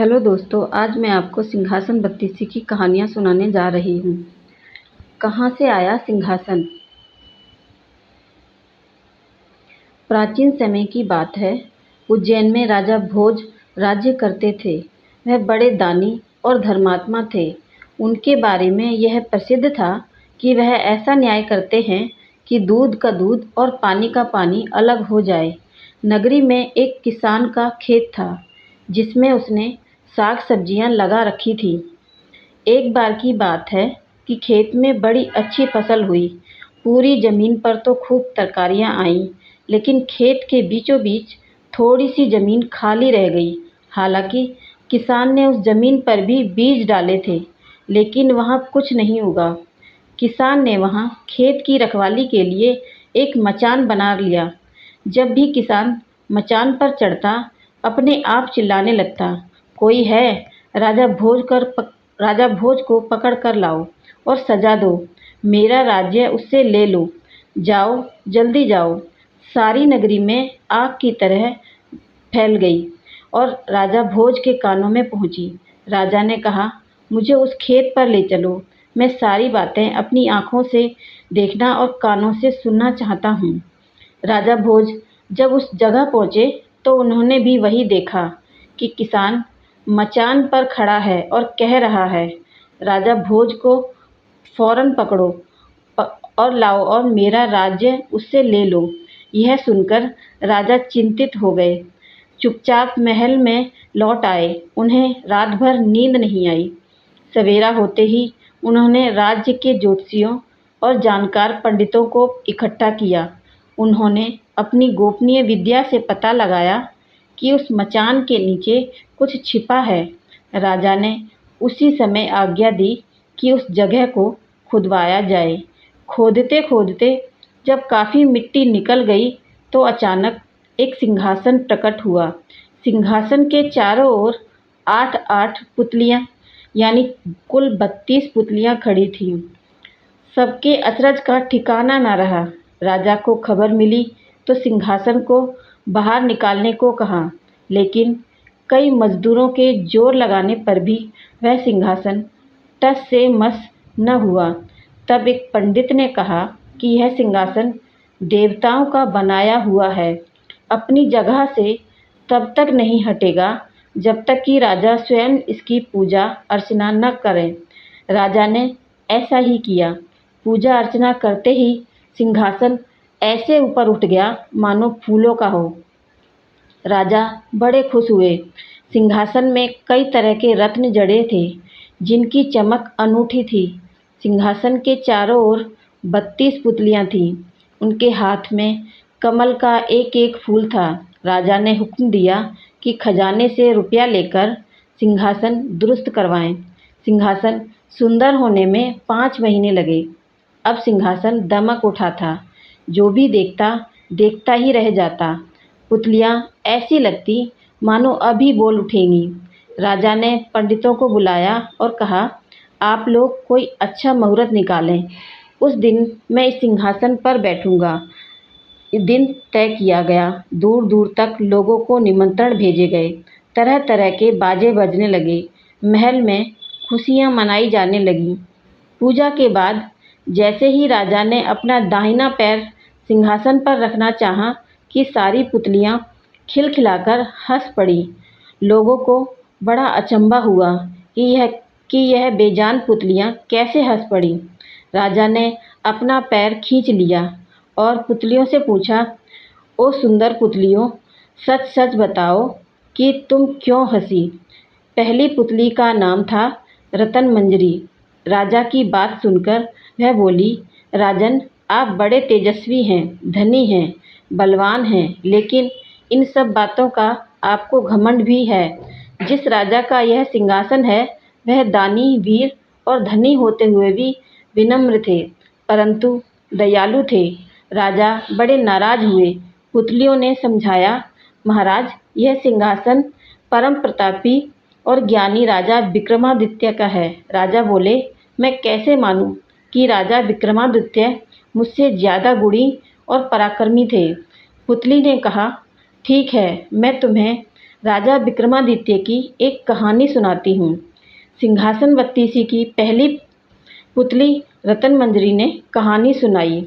Hello दोस्तों, आज मैं आपको सिंहासन बत्तीसी की कहानियाँ सुनाने जा रही हूँ। कहाँ से आया सिंहासन? प्राचीन समय की बात है। उज्जैन में राजा भोज राज्य करते थे। वह बड़े दानी और धर्मात्मा थे। उनके बारे में यह प्रसिद्ध था कि वह ऐसा न्याय करते हैं कि दूध का दूध और पानी का पानी अलग हो जाए। नगरी में एक किसान का खेत था, जिसमें उसने साग सब्जियां लगा रखी थी। एक बार की बात है कि खेत में बड़ी अच्छी फसल हुई। पूरी जमीन पर तो खूब तरकारियां आईं, लेकिन खेत के बीचों बीच थोड़ी सी जमीन खाली रह गई। हालांकि किसान ने उस जमीन पर भी बीज डाले थे, लेकिन वहां कुछ नहीं उगा। किसान ने वहां खेत की रखवाली के लिए एक मचान बना लिया। जब भी किसान मचान पर चढ़ता, अपने आप चिल्लाने लगता, कोई है? राजा भोज कर राजा भोज को पकड़ कर लाओ और सजा दो। मेरा राज्य उससे ले लो। जाओ, जल्दी जाओ। सारी नगरी में आग की तरह फैल गई और राजा भोज के कानों में पहुंची। राजा ने कहा, मुझे उस खेत पर ले चलो। मैं सारी बातें अपनी आंखों से देखना और कानों से सुनना चाहता हूँ। राजा भोज जब उस जगह पहुंचे तो उन्होंने भी वही देखा कि किसान मचान पर खड़ा है और कह रहा है, राजा भोज को फौरन पकड़ो और लाओ और मेरा राज्य उससे ले लो। यह सुनकर राजा चिंतित हो गए। चुपचाप महल में लौट आए। उन्हें रात भर नींद नहीं आई। सवेरा होते ही उन्होंने राज्य के ज्योतिषियों और जानकार पंडितों को इकट्ठा किया। उन्होंने अपनी गोपनीय विद्या से पता लगाया कि उस मचान के नीचे कुछ छिपा है। राजा ने उसी समय आज्ञा दी कि उस जगह को खुदवाया जाए। खोदते खोदते जब काफ़ी मिट्टी निकल गई तो अचानक एक सिंहासन प्रकट हुआ। सिंहासन के चारों ओर 8-8 पुतलियाँ, यानी कुल 32 पुतलियाँ खड़ी थीं। सबके अचरज का ठिकाना न रहा। राजा को खबर मिली तो सिंहासन को बाहर निकालने को कहा, लेकिन कई मजदूरों के जोर लगाने पर भी वह सिंहासन टस से मस न हुआ। तब एक पंडित ने कहा कि यह सिंहासन देवताओं का बनाया हुआ है, अपनी जगह से तब तक नहीं हटेगा जब तक कि राजा स्वयं इसकी पूजा अर्चना न करें। राजा ने ऐसा ही किया। पूजा अर्चना करते ही सिंहासन ऐसे ऊपर उठ गया मानो फूलों का हो। राजा बड़े खुश हुए। सिंहासन में कई तरह के रत्न जड़े थे, जिनकी चमक अनूठी थी। सिंहासन के चारों ओर 32 पुतलियां थीं। उनके हाथ में कमल का एक एक फूल था। राजा ने हुक्म दिया कि खजाने से रुपया लेकर सिंहासन दुरुस्त करवाएं। सिंहासन सुंदर होने में 5 महीने लगे। अब सिंहासन दमक उठा था। जो भी देखता देखता ही रह जाता। पुतलियाँ ऐसी लगती मानो अभी बोल उठेंगी। राजा ने पंडितों को बुलाया और कहा, आप लोग कोई अच्छा मुहूर्त निकालें। उस दिन मैं इस सिंहासन पर बैठूंगा। दिन तय किया गया। दूर दूर तक लोगों को निमंत्रण भेजे गए। तरह तरह के बाजे बजने लगे। महल में खुशियाँ मनाई जाने लगीं। पूजा के बाद जैसे ही राजा ने अपना दाहिना पैर सिंहासन पर रखना चाहा कि सारी पुतलियाँ खिलखिलाकर हंस पड़ी। लोगों को बड़ा अचंभा हुआ कि यह बेजान पुतलियाँ कैसे हंस पड़ी। राजा ने अपना पैर खींच लिया और पुतलियों से पूछा, ओ सुंदर पुतलियों, सच सच बताओ कि तुम क्यों हंसी? पहली पुतली का नाम था रतन मंजरी। राजा की बात सुनकर वह बोली, राजन, आप बड़े तेजस्वी हैं, धनी हैं, बलवान हैं, लेकिन इन सब बातों का आपको घमंड भी है। जिस राजा का यह सिंहासन है, वह दानी, वीर और धनी होते हुए भी विनम्र थे, परंतु दयालु थे। राजा बड़े नाराज हुए। पुतलियों ने समझाया, महाराज, यह सिंहासन परम प्रतापी और ज्ञानी राजा विक्रमादित्य का है। राजा बोले, मैं कैसे मानूं कि राजा विक्रमादित्य मुझसे ज़्यादा गुणी और पराक्रमी थे। पुतली ने कहा, ठीक है, मैं तुम्हें राजा विक्रमादित्य की एक कहानी सुनाती हूँ। सिंहासन बत्तीसी की पहली पुतली रतन मंजरी ने कहानी सुनाई।